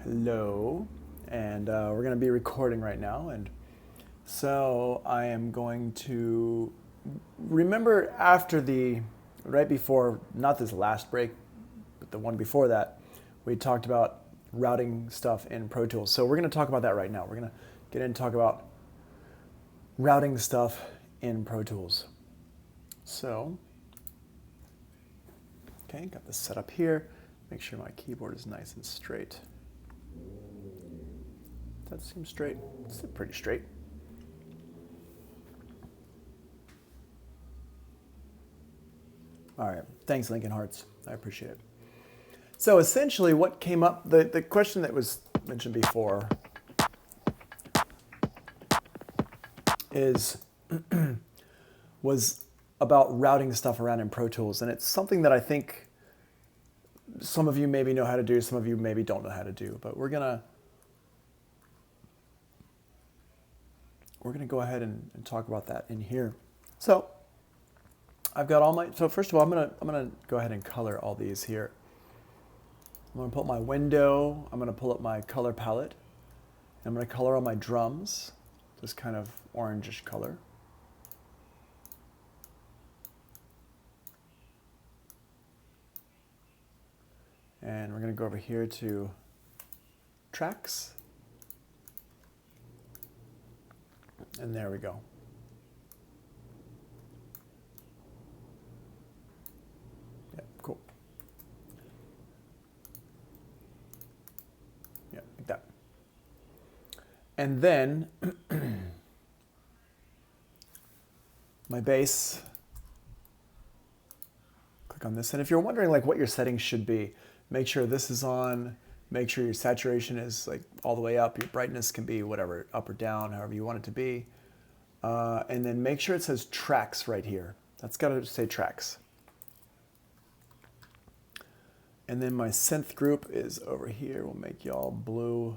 Hello, and we're going to be recording right now, and so I am going to remember right before, not this last break, but the one before that, we talked about routing stuff in Pro Tools. So we're going to talk about that right now. We're going to get in and talk about routing stuff in Pro Tools. So, okay, got this set up here. Make sure my keyboard is nice and straight. That seems straight. It's pretty straight. All right. Thanks, Lincoln Hearts. I appreciate it. So essentially what came up, the question that was mentioned before was about routing stuff around in Pro Tools. And it's something that I think some of you maybe know how to do, some of you maybe don't know how to do. But we're gonna go ahead and talk about that in here. So I've got so first of all, I'm gonna go ahead and color all these here. I'm gonna pull up my window, I'm gonna pull up my color palette, and I'm gonna color all my drums, this kind of orangish color. And we're gonna go over here to tracks. And there we go. Yeah, cool. Yeah, like that. And then my bass, click on this. And if you're wondering like what your settings should be, make sure this is on, make sure your saturation is like all the way up, your brightness can be whatever, up or down, however you want it to be. And then make sure it says tracks right here. That's got to say tracks. And then my synth group is over here. We'll make y'all blue.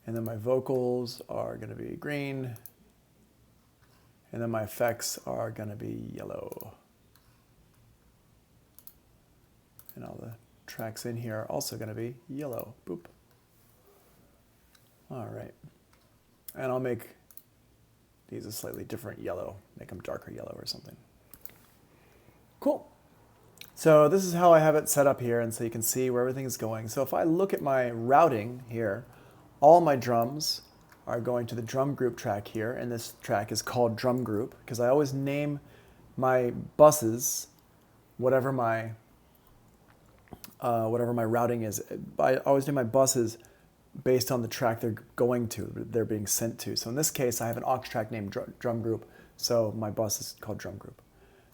And then my vocals are going to be green. And then my effects are going to be yellow. And all the tracks in here are also going to be yellow. Boop. All right. And I'll make these a slightly different yellow, make them darker yellow or something. Cool. So this is how I have it set up here, and so you can see where everything is going. So if I look at my routing here, all my drums are going to the drum group track here, and this track is called drum group because I always name my buses whatever my routing is. I always name my buses based on the track they're going to, they're being sent to. So in this case, I have an aux track named drum group, so my bus is called drum group.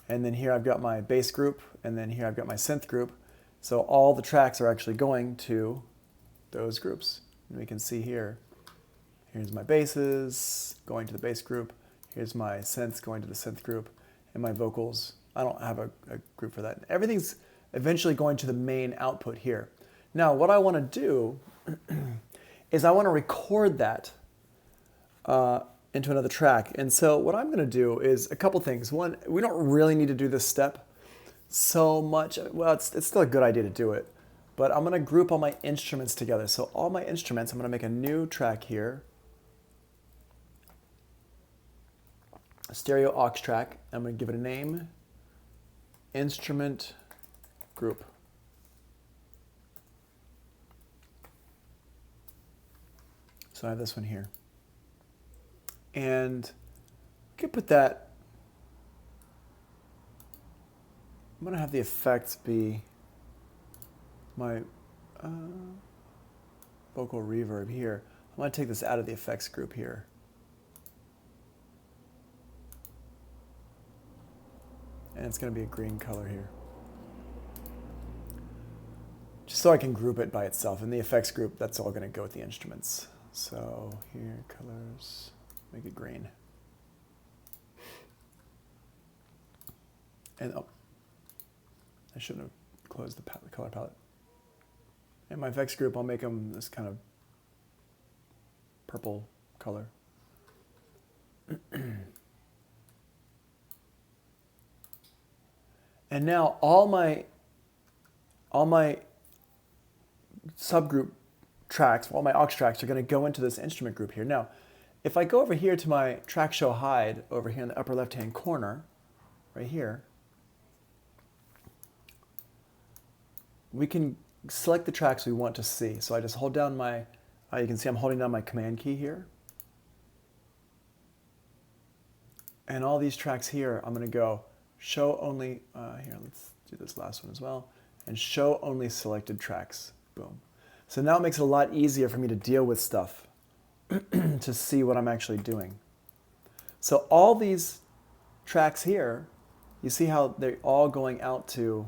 And then here I've got my bass group, and then here I've got my synth group. So all the tracks are actually going to those groups. And we can see here, here's my basses going to the bass group, here's my synths going to the synth group, and my vocals, I don't have a group for that. Everything's eventually going to the main output here. Now what I want to do is I want to record that into another track. And so what I'm going to do is a couple things. One, we don't really need to do this step so much. Well, it's still a good idea to do it. But I'm going to group all my instruments together. So all my instruments, I'm going to make a new track here. A stereo aux track. I'm going to give it a name. Instrument group. So I have this one here. And I could put that, I'm going to have the effects be my vocal reverb here. I'm going to take this out of the effects group here. And it's going to be a green color here. Just so I can group it by itself. In the effects group, that's all going to go with the instruments. So here, colors, make it green. And oh, I shouldn't have closed the color palette. And my effects group, I'll make them this kind of purple color. And now all my subgroup tracks, all my aux tracks are going to go into this instrument group here. Now, if I go over here to my track show hide over here in the upper left-hand corner, right here, we can select the tracks we want to see. So I just hold down my, you can see I'm holding down my command key here. And all these tracks here, I'm going to go show only, here, let's do this last one as well, and show only selected tracks. Boom. So now it makes it a lot easier for me to deal with stuff, to see what I'm actually doing. So all these tracks here, you see how they're all going out to,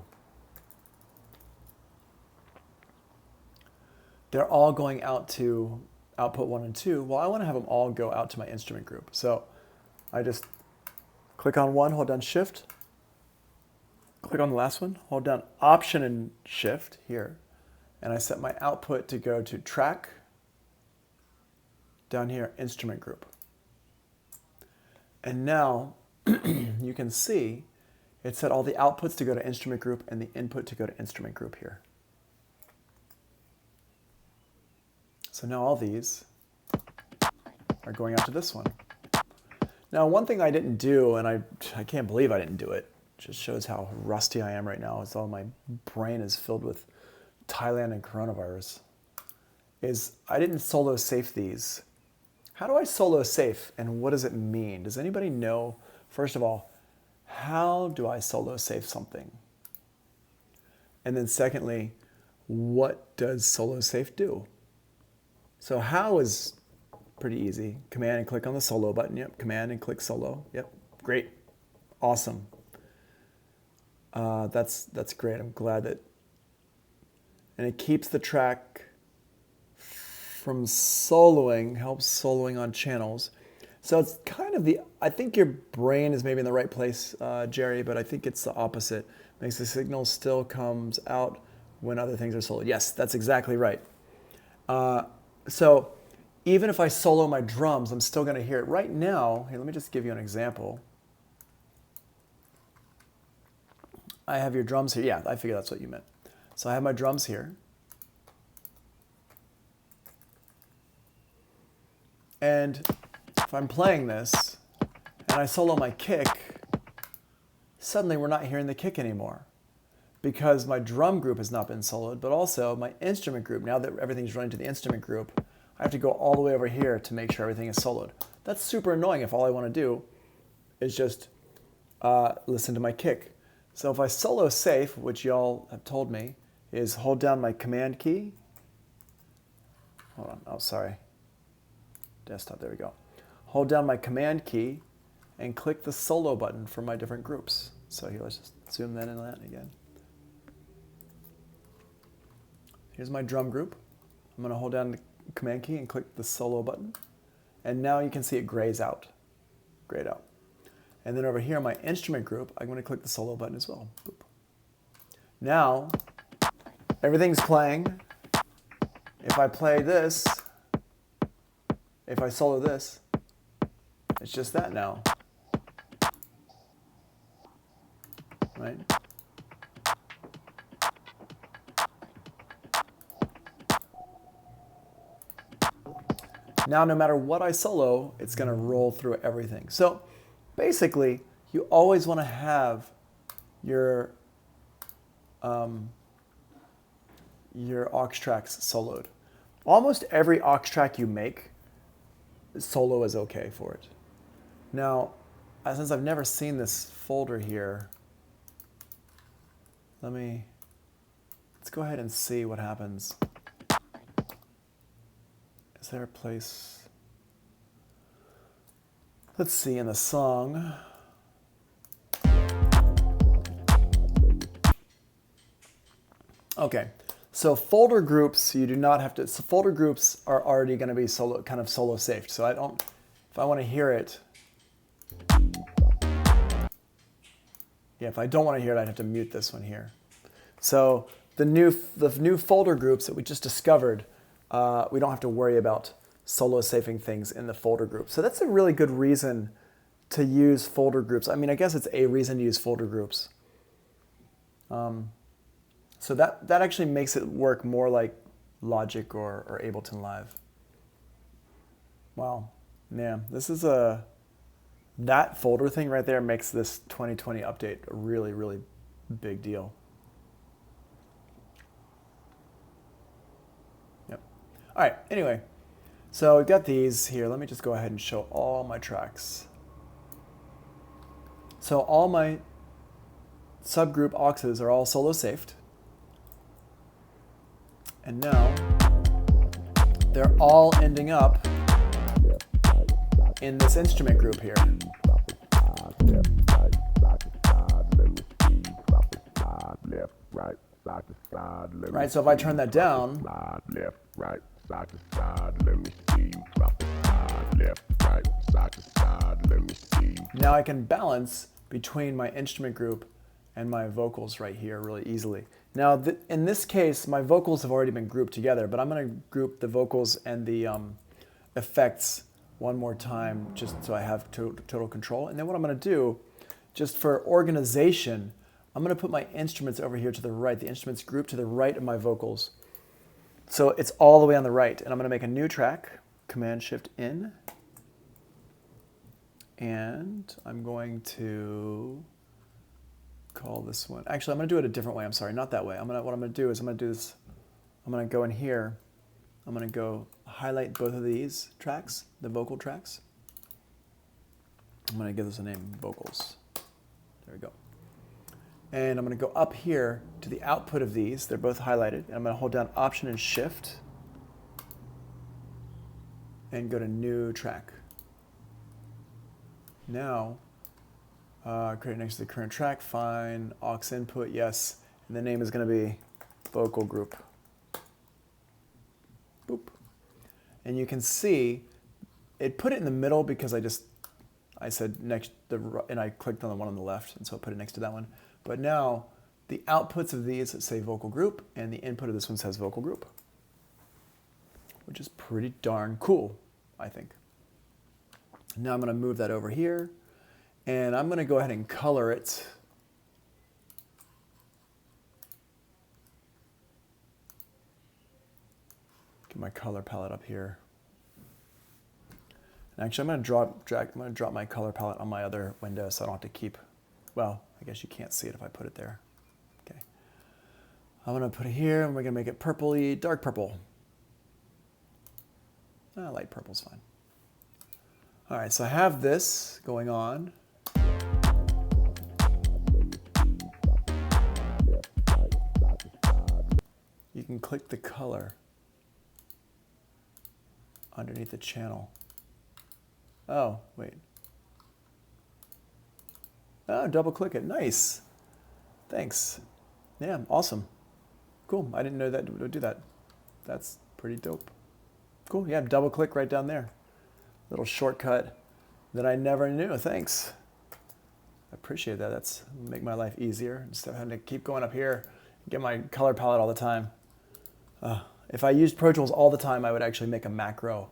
output 1 and 2. Well, I want to have them all go out to my instrument group. So I just click on one, hold down Shift, click on the last one, hold down Option and Shift here, and I set my output to go to track, down here, instrument group. And now you can see it set all the outputs to go to instrument group and the input to go to instrument group here. So now all these are going out to this one. Now, one thing I didn't do, and I can't believe I didn't do it, just shows how rusty I am right now, as all my brain is filled with Thailand and coronavirus, is I didn't solo safe these. How do I solo safe, and what does it mean? Does anybody know, first of all, how do I solo safe something? And then secondly, what does solo safe do? So how is pretty easy. Command and click on the solo button. Yep, command and click solo. Yep, great, awesome. That's great. I'm glad that, and it keeps the track from soloing, helps soloing on channels. So it's kind of the, I think your brain is maybe in the right place, Jerry, but I think it's the opposite. Makes the signal still comes out when other things are soloed. Yes, that's exactly right. So even if I solo my drums, I'm still going to hear it. Right now, here, let me just give you an example. I have your drums here. Yeah, I figure that's what you meant. So I have my drums here. And if I'm playing this and I solo my kick, suddenly we're not hearing the kick anymore because my drum group has not been soloed, but also my instrument group. Now that everything's running to the instrument group, I have to go all the way over here to make sure everything is soloed. That's super annoying if all I want to do is just listen to my kick. So if I solo safe, which y'all have told me, is hold down my command key. Hold on, oh sorry. Desktop, there we go. Hold down my command key and click the solo button for my different groups. So here, let's just zoom that in and that again. Here's my drum group. I'm going to hold down the command key and click the solo button. And now you can see it grays out. Grayed out. And then over here, my instrument group, I'm going to click the solo button as well. Boop. Now, everything's playing. If I play this, if I solo this, it's just that now. Right? Now, no matter what I solo, it's going to roll through everything. So basically, you always want to have your aux tracks soloed. Almost every aux track you make, solo is okay for it. Now, since I've never seen this folder here, let's go ahead and see what happens. Is there a place? Let's see in the song. Okay, so folder groups, you do not have to, so folder groups are already going to be solo, kind of solo safe. So if I want to hear it, yeah, if I don't want to hear it, I'd have to mute this one here. So the new folder groups that we just discovered, we don't have to worry about solo safing things in the folder group. So that's a really good reason to use folder groups. I mean, I guess it's a reason to use folder groups. So that actually makes it work more like Logic or Ableton Live. Wow, man, this is that folder thing right there makes this 2020 update a really, really big deal. Yep. All right, anyway, so we've got these here. Let me just go ahead and show all my tracks. So all my subgroup auxes are all solo safed. And now they're all ending up in this instrument group here. Right, so if I turn that down, now I can balance between my instrument group and my vocals right here really easily. Now, in this case, my vocals have already been grouped together, but I'm going to group the vocals and the effects one more time just so I have total control. And then what I'm going to do, just for organization, I'm going to put my instruments over here to the right, the instruments group to the right of my vocals. So it's all the way on the right. And I'm going to make a new track, Command-Shift-N. And I'm going to call this one. Actually, I'm going to do it a different way. I'm sorry, not that way. What I'm going to do is I'm going to do this. I'm going to go in here. I'm going to go highlight both of these tracks, the vocal tracks. I'm going to give this a name, vocals. There we go. And I'm going to go up here to the output of these. They're both highlighted. And I'm going to hold down Option and Shift and go to New Track. Now, create next to the current track, fine, aux input, yes, and the name is going to be vocal group. Boop. And you can see it put it in the middle because I said next, and I clicked on the one on the left, and so I put it next to that one. But now the outputs of these say vocal group, and the input of this one says vocal group, which is pretty darn cool, I think. Now I'm going to move that over here. And I'm going to go ahead and color it. Get my color palette up here. And actually, I'm going to drop my color palette on my other window so I don't have to keep, well, I guess you can't see it if I put it there. Okay. I'm going to put it here, and we're going to make it purpley, dark purple. Light purple's fine. All right, so I have this going on. You can click the color underneath the channel. Oh, wait. Oh, double click it. Nice. Thanks. Yeah, awesome. Cool. I didn't know that it would do that. That's pretty dope. Cool. Yeah, double click right down there. Little shortcut that I never knew. Thanks. I appreciate that. That's make my life easier instead of having to keep going up here and get my color palette all the time. If I used Pro Tools all the time, I would actually make a macro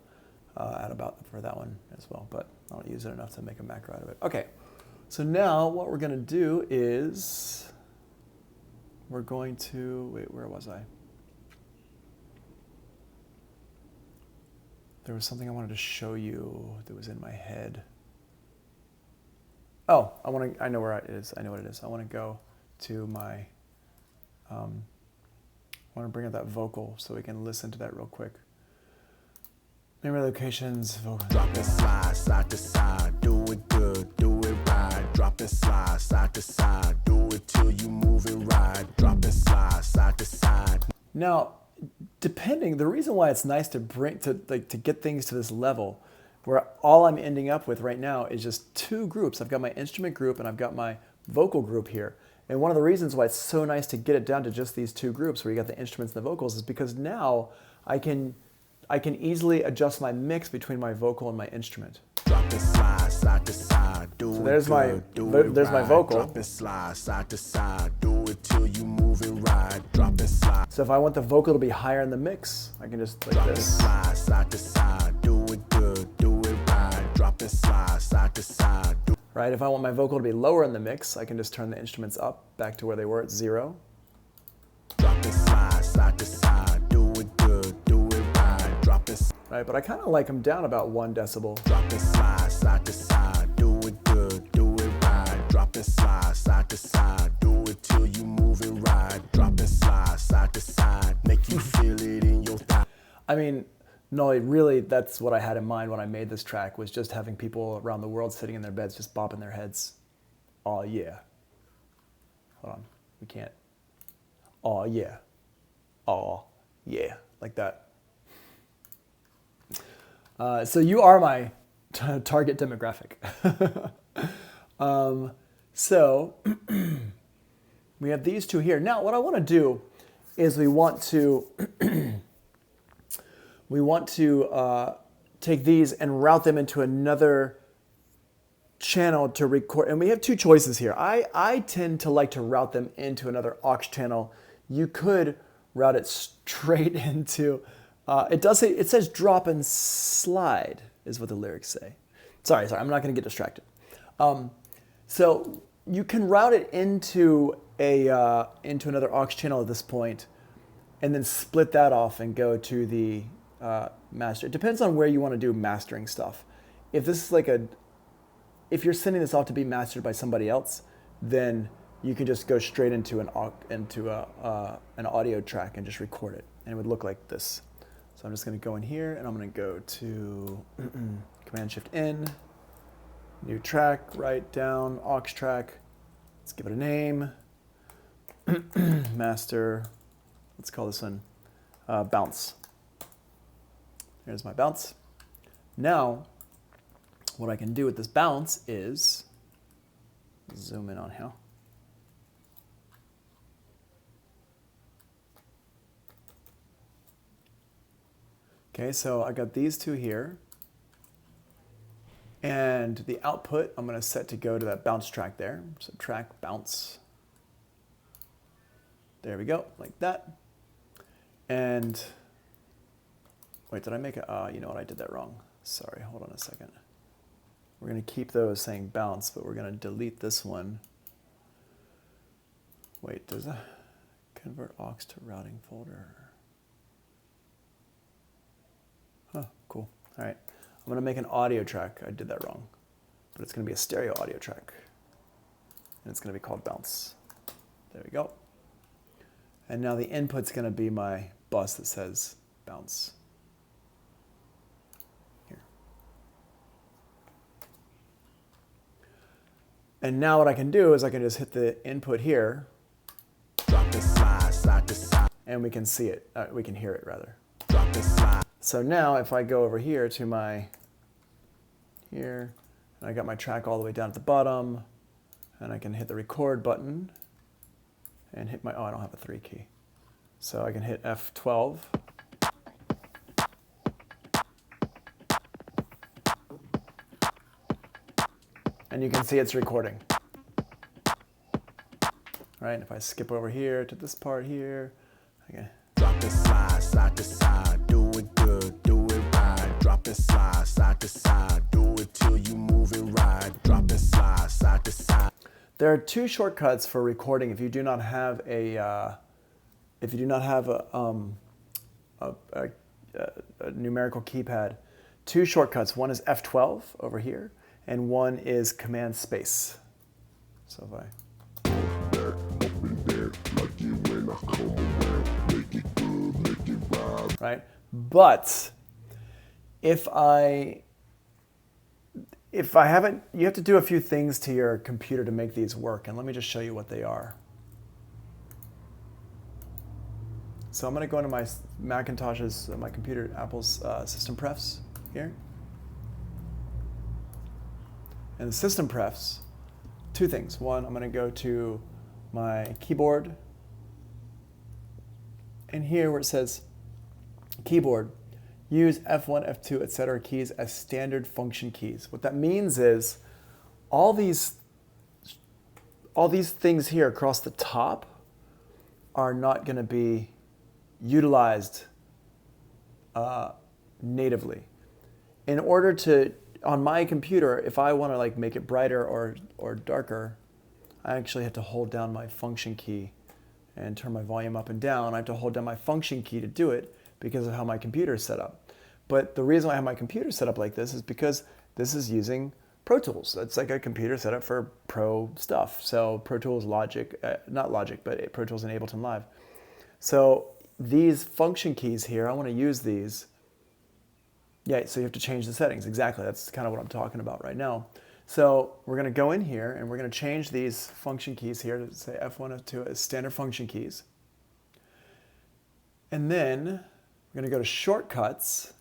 for that one as well, but I don't use it enough to make a macro out of it. Okay, so now what we're going to do is we're going to, wait, where was I? There was something I wanted to show you that was in my head. Oh, I know where it is. I know what it is. I want to go to my, I want to bring up that vocal so we can listen to that real quick. Memory locations, vocal. Drop it, slide, side to side, do it good, do it right. Drop it, slide, side to side, do it till you move it right. Drop it, slide, side to side. Now, the reason why it's nice to to get things to this level, where all I'm ending up with right now is just two groups. I've got my instrument group and I've got my vocal group here. And one of the reasons why it's so nice to get it down to just these two groups where you got the instruments and the vocals is because now I can easily adjust my mix between my vocal and my instrument. Drop it, slide, side to side, do so there's my vocal. Drop it, slide, side to side, do it till you move it right. Drop it, slide. So if I want the vocal to be higher in the mix, I can just like this. Drop it, slide, side to side, do it good, do it right. Drop it, slide, side to side. Right, if I want my vocal to be lower in the mix, I can just turn the instruments up back to where they were at 0. Drop it, slide, side to side, do it good, right? But I kind of like them down about 1 decibel. Drop it slide, side to side, do it good, do it right. Drop it slide, side to side, do it till you move it right. Drop it slide, side to side, make you feel it in your thigh. I mean, no, really, that's what I had in mind when I made this track, was just having people around the world sitting in their beds just bopping their heads. Oh yeah. Hold on, we can't. Oh yeah. Oh yeah, like that. So you are my target demographic. So we have these two here. Now what I want to do is we want to take these and route them into another channel to record. And we have 2 choices here. I tend to like to route them into another aux channel. You could route it straight into, it says drop and slide is what the lyrics say. Sorry, I'm not going to get distracted. So you can route it into another aux channel at this point, and then split that off and go to the master. It depends on where you want to do mastering stuff. If this is like if you're sending this off to be mastered by somebody else, then you can just go straight into an audio track and just record it, and it would look like this. So I'm just going to go in here, and I'm going to go to Command-Shift-N, new track, write down, aux track. Let's give it a name. Master. Let's call this one bounce. Here's my bounce. Now, what I can do with this bounce is zoom in on how. Okay, so I got these 2 here. And the output I'm going to set to go to that bounce track there. So track bounce. There we go, like that. And wait, did I make a, you know what, I did that wrong. Sorry, hold on a second. We're going to keep those saying bounce, but we're going to delete this one. Wait, does that convert aux to routing folder? Huh, cool. All right, I'm going to make an audio track. I did that wrong, but it's going to be a stereo audio track. And it's going to be called bounce. There we go. And now the input's going to be my bus that says bounce. Here. And now what I can do is I can just hit the input here. Drop the slide, side to side. And we can see it. We can hear it, rather. Drop the slide. So now if I go over here to my, here, and I got my track all the way down at the bottom, and I can hit the record button and hit my, oh, I don't have a 3 key. So I can hit F12. And you can see it's recording. Right, and if I skip over here to this part here, okay. Drop it slide, side to side, do it good, do it right. Drop it slide, side to side, do it till you move it right. Drop it slide, side to side. There are 2 shortcuts for recording if you do not have a numerical keypad. 2 shortcuts. One is F12 over here, and one is Command Space. So if I right, but if I haven't, you have to do a few things to your computer to make these work, and let me just show you what they are. So I'm going to go into my Macintosh's, my computer, Apple's system prefs here. And the system prefs, 2 things. One, I'm going to go to my keyboard, and here where it says keyboard, use F1, F2, etc. keys as standard function keys. What that means is all these things here across the top are not going to be utilized natively. In order to, on my computer, if I want to like make it brighter or darker, I actually have to hold down my function key and turn my volume up and down. I have to hold down my function key to do it because of how my computer is set up. But the reason I have my computer set up like this is because this is using Pro Tools. It's like a computer set up for pro stuff. So Pro Tools Logic, not Logic, but Pro Tools and Ableton Live. So these function keys here, I want to use these. Yeah, so you have to change the settings. Exactly, that's kind of what I'm talking about right now. So we're going to go in here and we're going to change these function keys here to say F1, F2 as standard function keys. And then we're going to go to shortcuts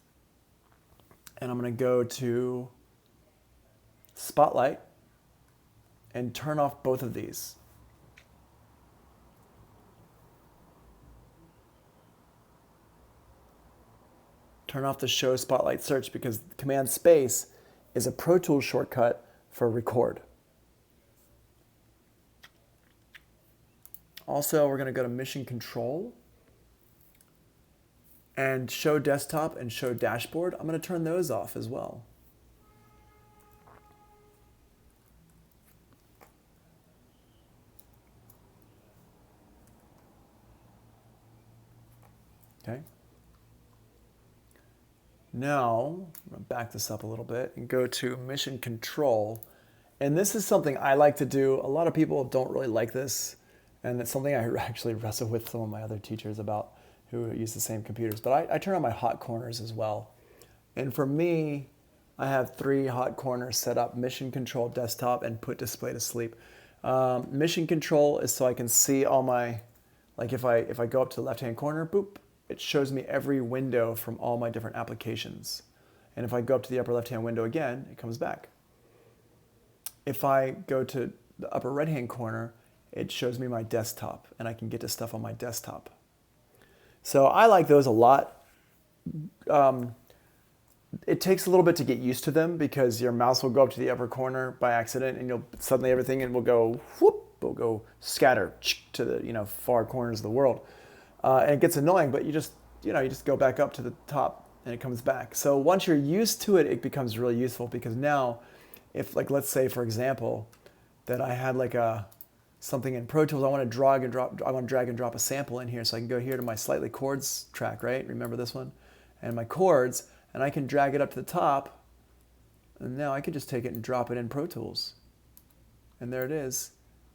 and I'm going to go to Spotlight and turn off both of these. Turn off the show Spotlight search because Command Space is a Pro Tools shortcut for record. Also, we're going to go to Mission Control and Show Desktop and Show Dashboard. I'm going to turn those off as well. Okay. Now, I'm going to back this up a little bit and go to Mission Control. And this is something I like to do. A lot of people don't really like this. And it's something I actually wrestle with some of my other teachers about who use the same computers. But I turn on my hot corners as well. And for me, I have 3 hot corners set up: Mission Control, Desktop, and Put Display to Sleep. Mission Control is so I can see all my, like if I go up to the left-hand corner, boop, it shows me every window from all my different applications. And if I go up to the upper left-hand window again, it comes back. If I go to the upper right-hand corner, it shows me my desktop, and I can get to stuff on my desktop. So I like those a lot. It takes a little bit to get used to them because your mouse will go up to the upper corner by accident, and you'll suddenly everything will go whoop, will go scatter to the far corners of the world. And it gets annoying, but you just go back up to the top and it comes back. So once you're used to it, it becomes really useful because now, if let's say for example, that I had something in Pro Tools, I want to drag and drop a sample in here, so I can go here to my slightly chords track, right? Remember this one? And my chords, and I can drag it up to the top, and now I can just take it and drop it in Pro Tools. And there it is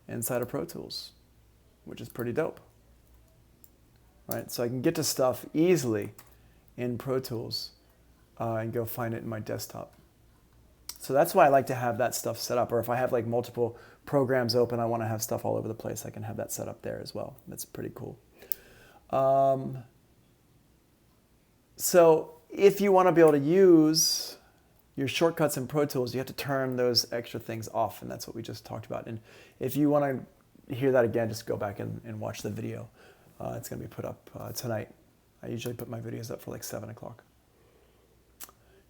inside of Pro Tools, which is pretty dope. Right, so I can get to stuff easily in Pro Tools and go find it in my desktop. So that's why I like to have that stuff set up. Or if I have multiple programs open, I want to have stuff all over the place, I can have that set up there as well. That's pretty cool. So if you want to be able to use your shortcuts in Pro Tools, you have to turn those extra things off, and that's what we just talked about. And if you want to hear that again, just go back and watch the video. It's going to be put up tonight. I usually put my videos up for 7 o'clock.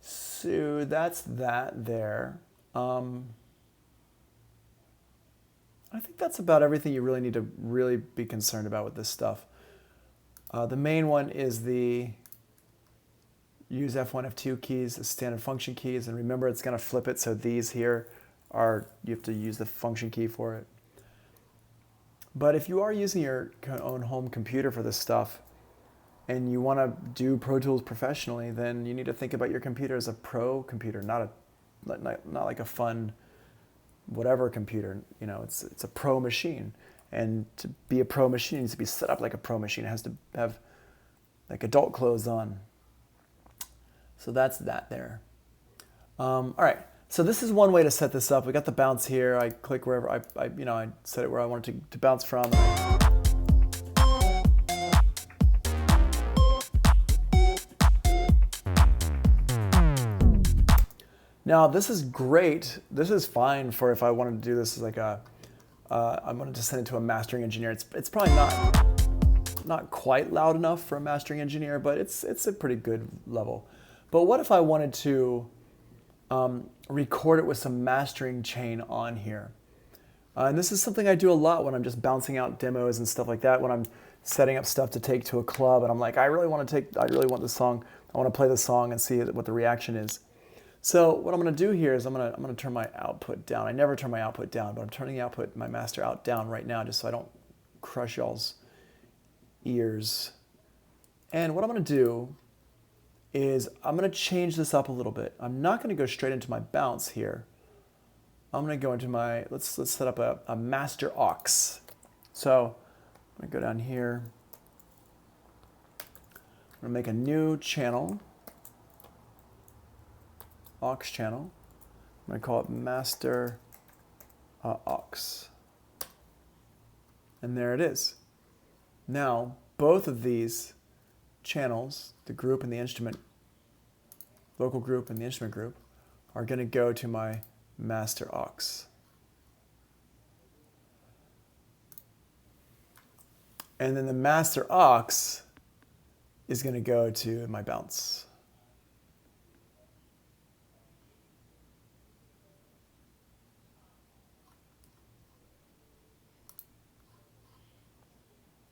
So that's that there. I think that's about everything you really need to really be concerned about with this stuff. The main one is the use F1, F2 keys as standard function keys. And remember, it's going to flip it. So these here you have to use the function key for it. But if you are using your own home computer for this stuff and you want to do Pro Tools professionally, then you need to think about your computer as a pro computer, not like a fun whatever computer. It's a pro machine. And to be a pro machine, it needs to be set up like a pro machine. It has to have adult clothes on. So that's that there. All right. So this is one way to set this up. We got the bounce here. I click wherever I set it where I want it to bounce from. Now this is great. This is fine for if I wanted to do this as I wanted to send it to a mastering engineer. It's probably not quite loud enough for a mastering engineer, but it's a pretty good level. But what if I wanted to record it with some mastering chain on here? And this is something I do a lot when I'm just bouncing out demos and stuff like that, when I'm setting up stuff to take to a club and I'm like, I really want this song. I want to play the song and see what the reaction is. So what I'm going to do here is I'm going to turn my output down. I never turn my output down, but I'm turning the output, my master out down right now, just so I don't crush y'all's ears. And what I'm going to do is I'm going to change this up a little bit. I'm not going to go straight into my bounce here. I'm going to go into my, let's set up a master aux. So I'm going to go down here. I'm going to make a new channel, aux channel. I'm going to call it master aux. And there it is. Now, both of these channels, the group and the instrument, local group and the instrument group, are going to go to my master aux. And then the master aux is going to go to my bounce.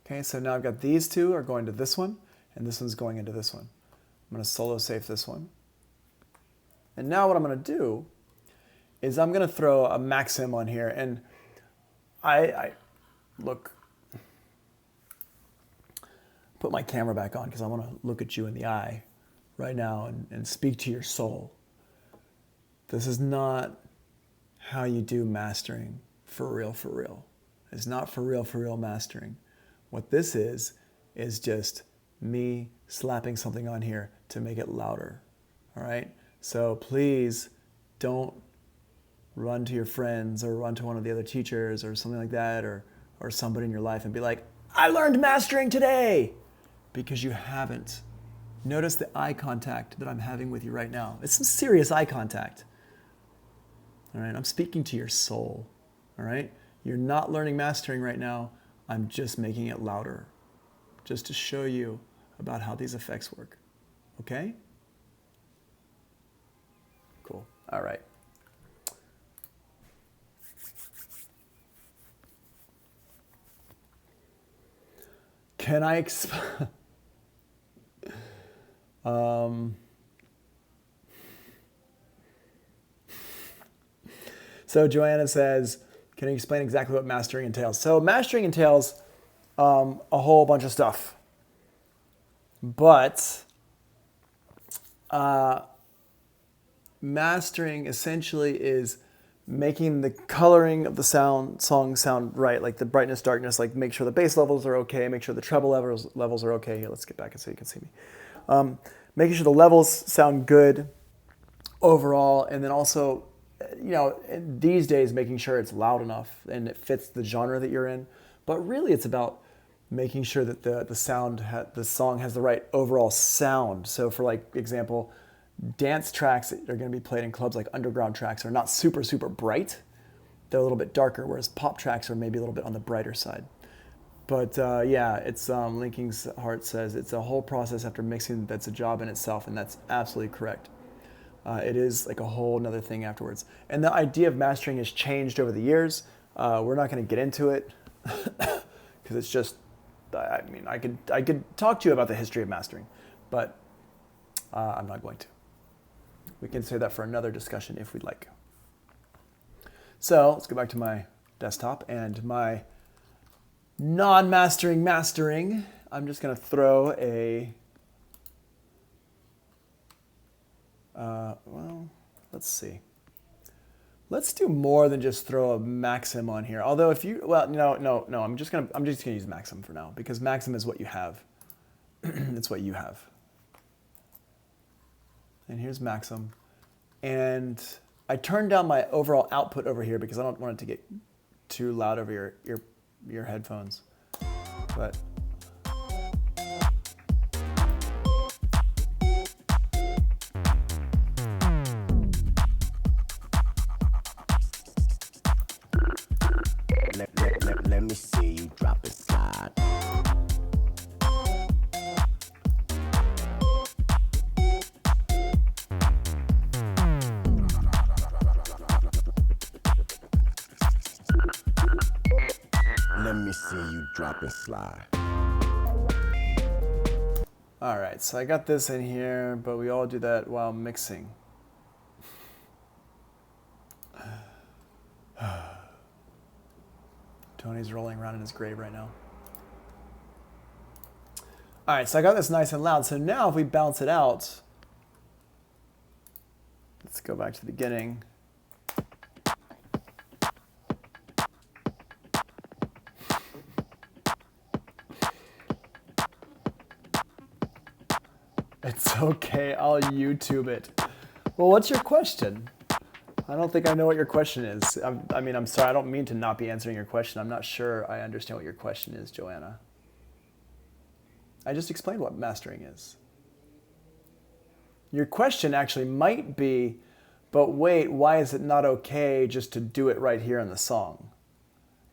Okay, so now I've got these two are going to this one, and this one's going into this one. I'm going to solo safe this one. And now what I'm going to do is I'm going to throw a maxim on here. And I look, put my camera back on because I want to look at you in the eye right now and speak to your soul. This is not how you do mastering for real, for real. It's not for real mastering. What this is just me slapping something on here to make it louder, all right? So please don't run to your friends or run to one of the other teachers or something like that or somebody in your life and be like, I learned mastering today, because you haven't. Notice the eye contact that I'm having with you right now. It's some serious eye contact, all right? I'm speaking to your soul, all right? You're not learning mastering right now. I'm just making it louder, just to show you about how these effects work. Okay? Cool. All right. Can I So Joanna says, can you explain exactly what mastering entails? So mastering entails a whole bunch of stuff. But mastering essentially is making the coloring of the song sound right, like the brightness, darkness, like make sure the bass levels are okay, make sure the treble levels are okay. Here, let's get back so you can see me. Making sure the levels sound good overall, and then also, you know, these days making sure it's loud enough and it fits the genre that you're in. But really it's about making sure that the song has the right overall sound. So for like example, dance tracks that are going to be played in clubs, like underground tracks, are not super bright. They're a little bit darker, whereas pop tracks are maybe a little bit on the brighter side. But yeah, it's Linking's Heart says it's a whole process after mixing that's a job in itself, and that's absolutely correct. It is like a whole nother thing afterwards. And the idea of mastering has changed over the years. We're not going to get into it because it's just, I mean, I could talk to you about the history of mastering, but I'm not going to. We can save that for another discussion if we'd like. So let's go back to my desktop and my non-mastering mastering. I'm just going to throw a, well, let's see. Let's do more than just throw a maxim on here. Although if you, well, no, I'm just gonna use maxim for now because maxim is what you have. It's what you have. And here's maxim. And I turned down my overall output over here because I don't want it to get too loud over your headphones. But let me see you drop it slide. Let me see you drop and slide. all right, so I got this in here, but we all do that while mixing. Tony's rolling around in his grave right now. All right, so I got this nice and loud. So now if we bounce it out, let's go back to the beginning. It's okay, I'll YouTube it. Well, what's your question? I don't think I know what your question is. I'm sorry, I don't mean to not be answering your question. I'm not sure I understand what your question is, Joanna. I just explained what mastering is. Your question actually might be, but wait, why is it not okay just to do it right here in the song?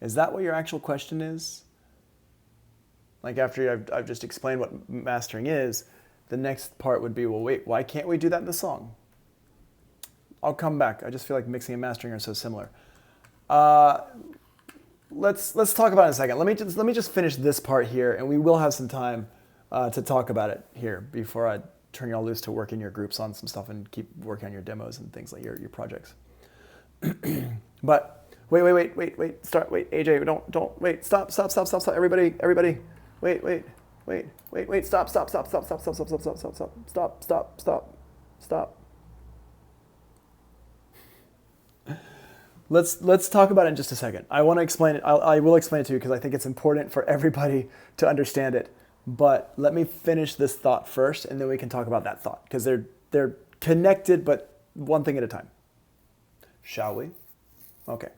Is that what your actual question is? Like after I've just explained what mastering is, the next part would be, well, wait, why can't we do that in the song? I'll come back. I just feel like mixing and mastering are so similar. Let's talk about it in a second. Let me just finish this part here, and we will have some time to talk about it here before I turn y'all loose to work in your groups on some stuff and keep working on your demos and things like your projects. But wait, start. Wait, AJ, don't wait. Stop. Everybody. Wait. Stop. Let's talk about it in just a second. I want to explain it. I will explain it to you because I think it's important for everybody to understand it. But let me finish this thought first, and then we can talk about that thought because they're connected, but one thing at a time. Shall we? Okay.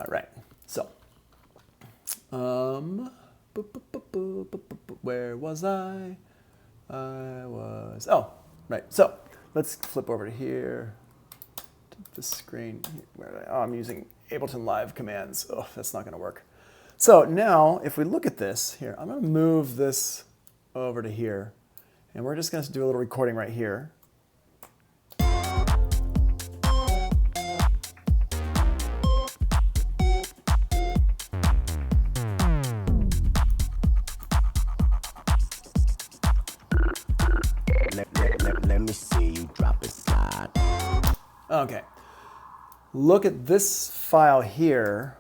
Right. So, where was I? Right. So let's flip over to here. The screen. I'm using Ableton Live commands. Oh, that's not going to work. So now, if we look at this here, I'm going to move this over to here, and we're just going to do a little recording right here. Let me see you drop it slide. Okay. Look at this file here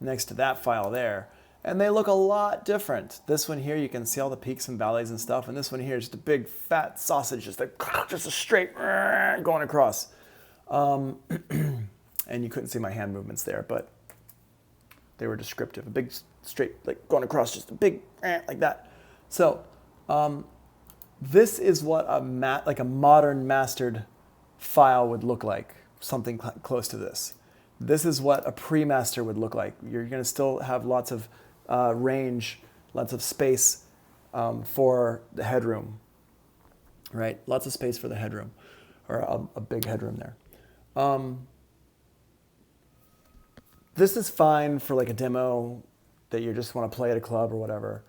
next to that file there, and they look a lot different. This one here, you can see all the peaks and valleys and stuff, and this one here is just a big fat sausage, just a straight going across. And you couldn't see my hand movements there, but they were descriptive. A big straight, like going across, just a big like that. So this is what a modern mastered file would look like, something close to this. This is what a pre-master would look like. You're going to still have lots of range, lots of space for the headroom, right? Lots of space for the headroom, or a big headroom there. This is fine for like a demo that you just want to play at a club or whatever.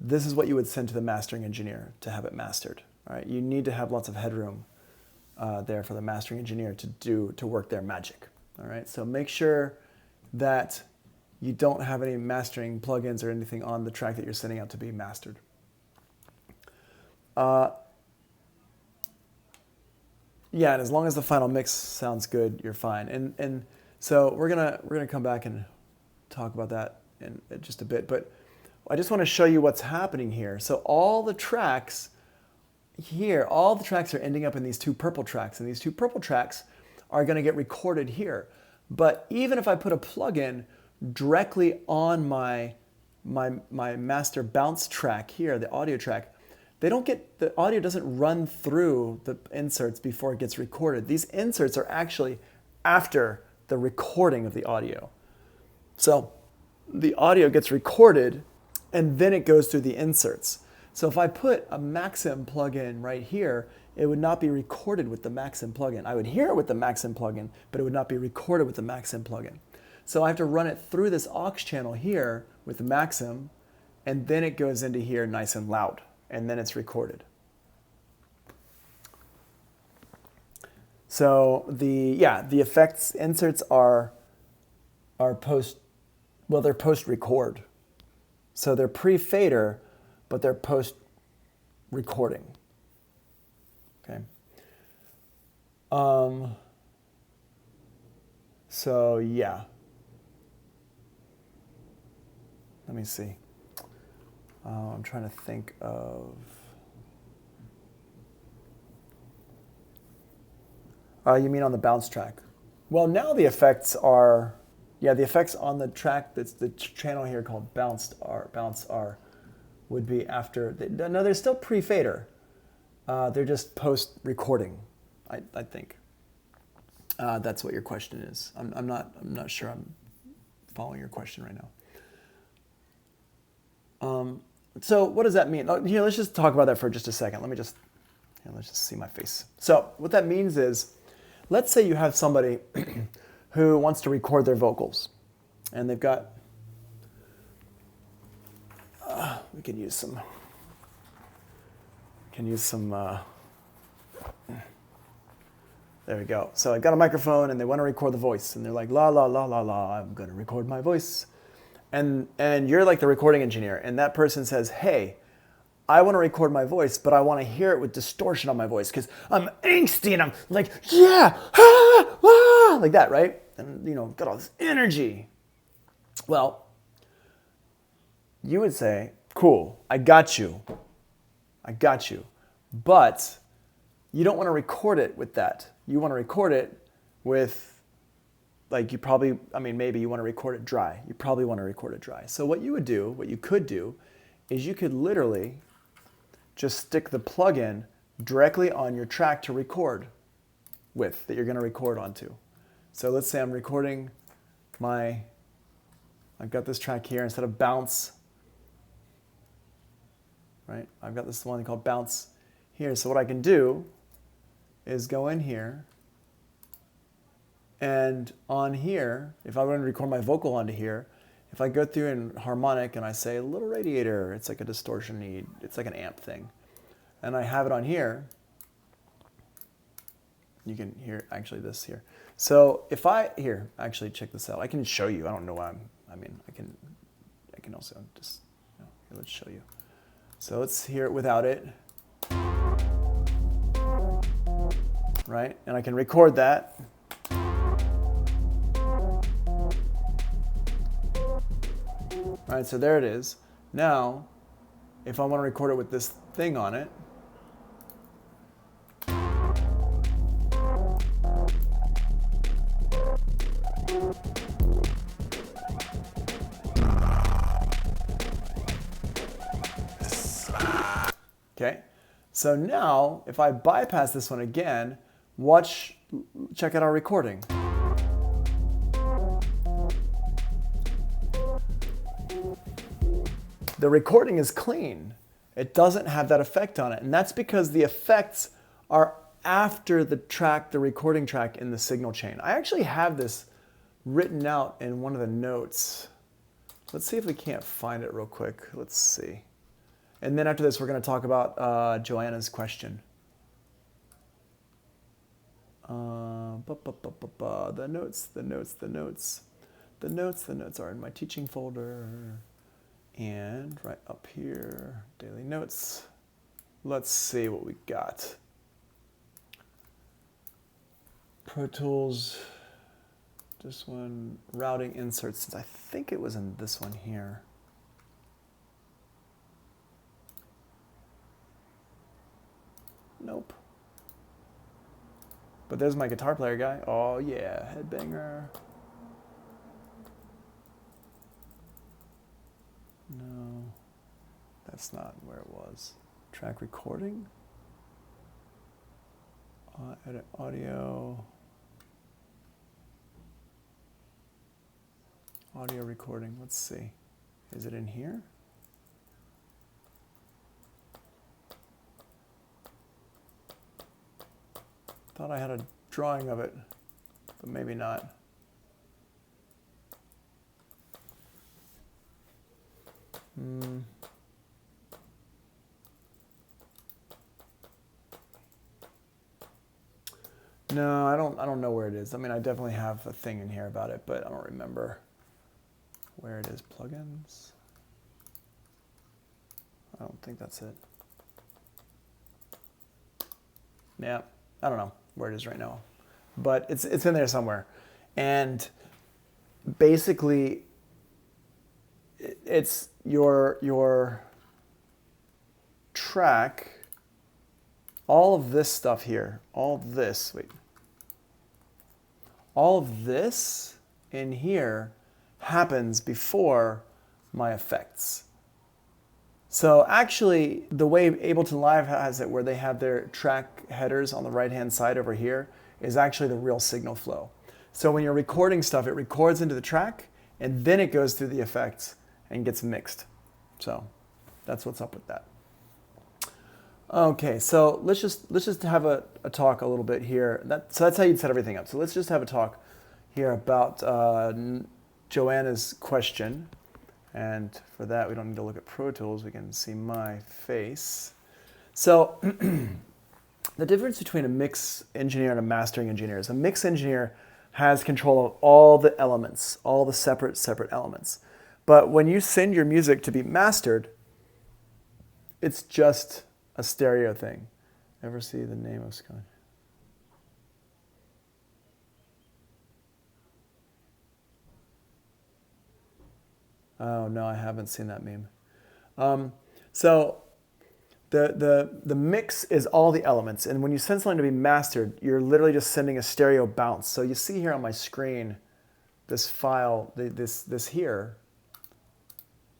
This is what you would send to the mastering engineer to have it mastered. All right? You need to have lots of headroom there for the mastering engineer to work their magic. All right, so make sure that you don't have any mastering plugins or anything on the track that you're sending out to be mastered. Yeah, and as long as the final mix sounds good, you're fine. And so we're gonna come back and talk about that in just a bit. But I just want to show you what's happening here. So all the tracks here, all the tracks are ending up in these two purple tracks, and these two purple tracks are going to get recorded here. But even if I put a plugin directly on my master bounce track here, the audio track, the audio doesn't run through the inserts before it gets recorded. These inserts are actually after the recording of the audio. So the audio gets recorded and then it goes through the inserts. So if I put a Maxim plugin right here, it would not be recorded with the Maxim plugin. I would hear it with the Maxim plugin, but it would not be recorded with the Maxim plugin. So I have to run it through this aux channel here with the Maxim, and then it goes into here nice and loud, and then it's recorded. So the effects inserts are post record. So they're pre-fader, but they're post recording. Okay. So yeah. Let me see. I'm trying to think of. You mean on the bounce track? Well, now the effects are, yeah, the effects on the track, that's the channel here called bounce R, would be after, no, they're still pre-fader. They're just post-recording, I think. That's what your question is. I'm not sure I'm following your question right now. So what does that mean? Here, let's just talk about that for just a second. Let's just see my face. So what that means is, let's say you have somebody who wants to record their vocals, and they've got, we can use some, there we go. So I've got a microphone and they want to record the voice, and they're like, la, la, la, la, la, I'm going to record my voice. And you're like the recording engineer, and that person says, hey, I want to record my voice, but I want to hear it with distortion on my voice because I'm angsty and I'm like, yeah, ah, ah, like that, right? And, got all this energy. Well, you would say, cool, I got you. But you don't want to record it with that. You want to record it with, maybe you want to record it dry. You probably want to record it dry. So what you could do, is you could literally just stick the plugin directly on your track to record with, that you're going to record onto. So let's say I'm recording I've got this track here instead of bounce, right? I've got this one called bounce here. So what I can do is go in here, and on here, if I want to record my vocal onto here, if I go through in harmonic and I say little radiator, it's like a distortion need, it's like an amp thing, and I have it on here, you can hear actually this here. So if actually check this out. I can show you. I don't know why I can also just, here, let's show you. So let's hear it without it. Right? And I can record that. All right, so there it is. Now, if I want to record it with this thing on it, okay, so now if I bypass this one again, check out our recording. The recording is clean. It doesn't have that effect on it. And that's because the effects are after the recording track in the signal chain. I actually have this written out in one of the notes. Let's see if we can't find it real quick. Let's see. And then after this, we're going to talk about Joanna's question. The notes are in my teaching folder. And right up here, daily notes. Let's see what we got. Pro Tools, this one, routing inserts. I think it was in this one here. Nope. But there's my guitar player guy. Oh yeah, headbanger. No, that's not where it was. Track recording. Edit audio. Audio recording. Let's see. Is it in here? Thought I had a drawing of it, but maybe not. No, I don't know where it is. I mean, I definitely have a thing in here about it, but I don't remember where it is. Plugins. I don't think that's it. Yeah, I don't know where it is right now, but it's in there somewhere. And basically, it's your track, all of this stuff here, all of this, wait, all of this in here happens before my effects. So actually, the way Ableton Live has it, where they have their track headers on the right-hand side over here, is actually the real signal flow. So when you're recording stuff, it records into the track, and then it goes through the effects and gets mixed. So that's what's up with that. Okay, so let's just have a talk a little bit here. So that's how you'd set everything up. So let's just have a talk here about Joanna's question. And for that, we don't need to look at Pro Tools. We can see my face. So the difference between a mix engineer and a mastering engineer is a mix engineer has control of all the elements, all the separate elements. But when you send your music to be mastered, it's just a stereo thing. Ever see the name of Scott? Oh no, I haven't seen that meme. So the mix is all the elements, and when you send something to be mastered, you're literally just sending a stereo bounce. So you see here on my screen, this file, this here,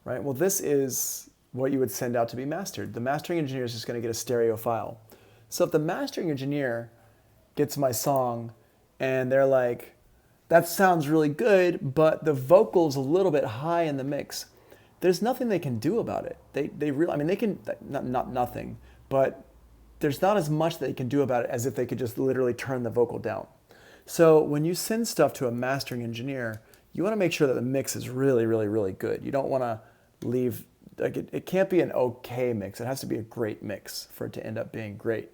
right? Well, this is what you would send out to be mastered. The mastering engineer is just going to get a stereo file. So if the mastering engineer gets my song and they're like, that sounds really good, but the vocal's a little bit high in the mix, there's nothing they can do about it. They really, I mean, they can, not nothing, but there's not as much they can do about it as if they could just literally turn the vocal down. So when you send stuff to a mastering engineer, you want to make sure that the mix is really, really, really good. You don't want to leave, like it can't be an okay mix. It has to be a great mix for it to end up being great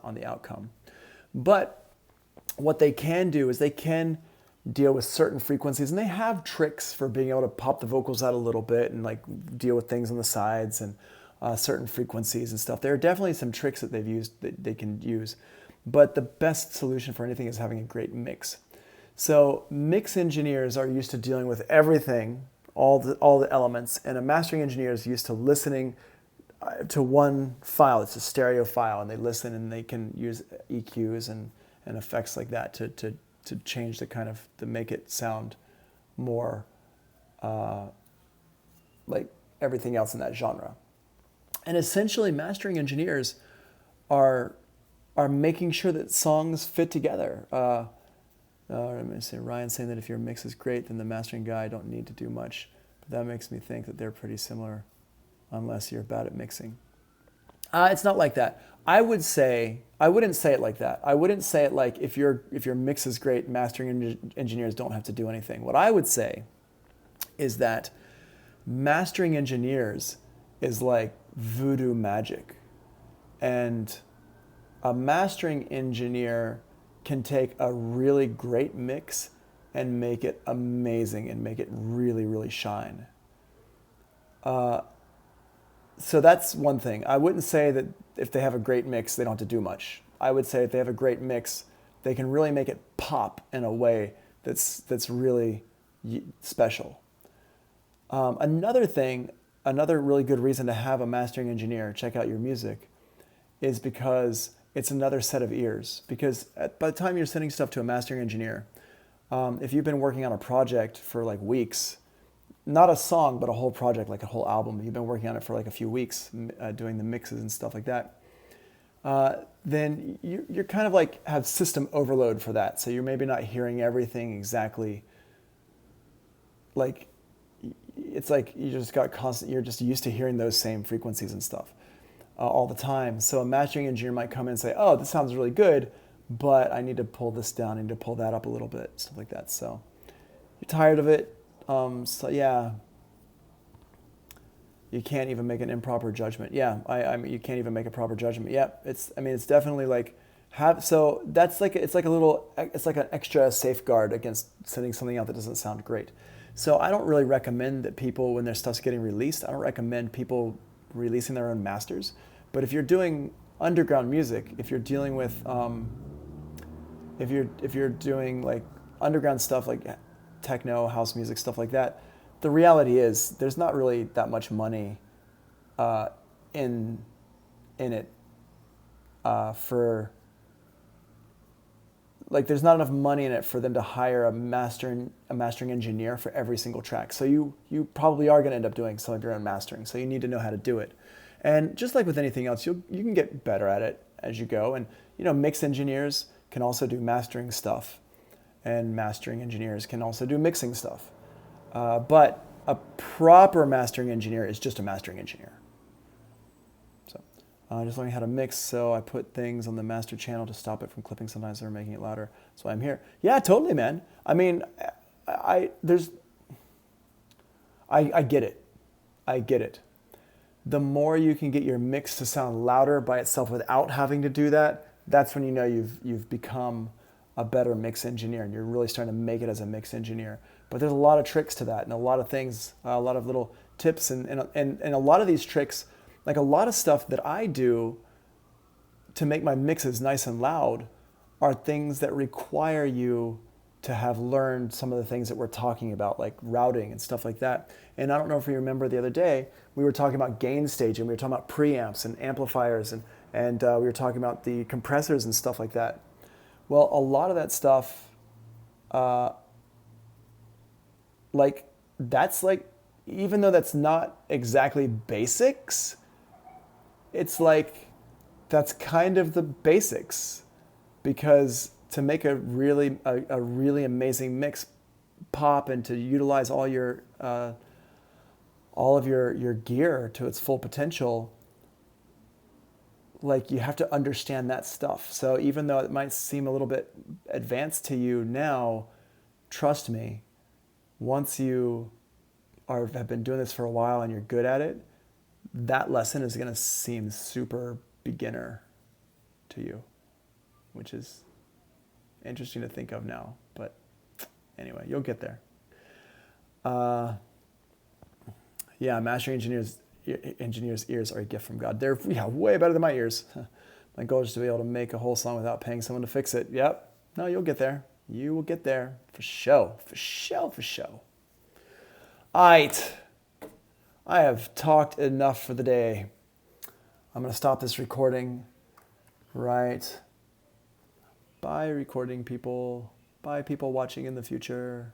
on the outcome. But what they can do is they can deal with certain frequencies, and they have tricks for being able to pop the vocals out a little bit and like deal with things on the sides and certain frequencies and stuff. There are definitely some tricks that they've used that they can use, but the best solution for anything is having a great mix. So mix engineers are used to dealing with everything, all the elements, and a mastering engineer is used to listening to one file. It's a stereo file, and they listen and they can use EQs and effects like that to change the kind of, to make it sound more like everything else in that genre. And essentially mastering engineers are making sure that songs fit together. Let me say, Ryan saying that if your mix is great, then the mastering guy don't need to do much. But that makes me think that they're pretty similar unless you're bad at mixing. It's not like that. I wouldn't say it like that. I wouldn't say it like if your mix is great, mastering engineers don't have to do anything. What I would say is that mastering engineers is like voodoo magic. And a mastering engineer can take a really great mix and make it amazing and make it really, really shine. So that's one thing. I wouldn't say that if they have a great mix, they don't have to do much. I would say if they have a great mix, they can really make it pop in a way that's really special. Another thing, another really good reason to have a mastering engineer check out your music is because it's another set of ears. Because by the time you're sending stuff to a mastering engineer, if you've been working on a project for like weeks, not a song, but a whole project, like a whole album, you've been working on it for like a few weeks, doing the mixes and stuff like that, then you're kind of like have system overload for that. So you're maybe not hearing everything exactly. Like, it's like you just got constant, you're just used to hearing those same frequencies and stuff all the time. So a mastering engineer might come in and say, oh, this sounds really good, but I need to pull this down, I need to pull that up a little bit, stuff like that. So you're tired of it. So yeah, you can't even make an improper judgment. Yeah, I mean, you can't even make a proper judgment. Yeah, it's definitely like so that's like, it's like an extra safeguard against sending something out that doesn't sound great. So I don't really recommend that people, when their stuff's getting released, I don't recommend people releasing their own masters. But if you're doing underground music, if you're dealing with, if you're doing like underground stuff like techno, house music, stuff like that, the reality is there's not really that much money in it for like there's not enough money in it for them to hire a mastering engineer for every single track. So you probably are going to end up doing some of your own mastering. So you need to know how to do it. And just like with anything else, you can get better at it as you go. And mix engineers can also do mastering stuff, and mastering engineers can also do mixing stuff. But a proper mastering engineer is just a mastering engineer. So just learning how to mix. So I put things on the master channel to stop it from clipping sometimes or making it louder. So I'm here. Yeah, totally, man. I mean, I get it. I get it. The more you can get your mix to sound louder by itself without having to do that, that's when you know you've become a better mix engineer and you're really starting to make it as a mix engineer. But there's a lot of tricks to that and a lot of things, a lot of little tips and a lot of these tricks, like a lot of stuff that I do to make my mixes nice and loud are things that require you to have learned some of the things that we're talking about, like routing and stuff like that. And I don't know if you remember the other day, we were talking about gain staging, we were talking about preamps and amplifiers, and we were talking about the compressors and stuff like that. Well, a lot of that stuff, even though that's not exactly basics, it's like, that's kind of the basics, because to make a really amazing mix pop and to utilize all of your gear to its full potential, like you have to understand that stuff. So even though it might seem a little bit advanced to you now, trust me, once you have been doing this for a while and you're good at it, that lesson is going to seem super beginner to you, which is interesting to think of now. But anyway, you'll get there. Yeah, mastering engineers' ears are a gift from God. They're way better than my ears. My goal is to be able to make a whole song without paying someone to fix it. Yep. No, you'll get there. You will get there. For show. For show. For show. All right. I have talked enough for the day. I'm going to stop this recording. Right. Bye, recording people. Bye, people watching in the future.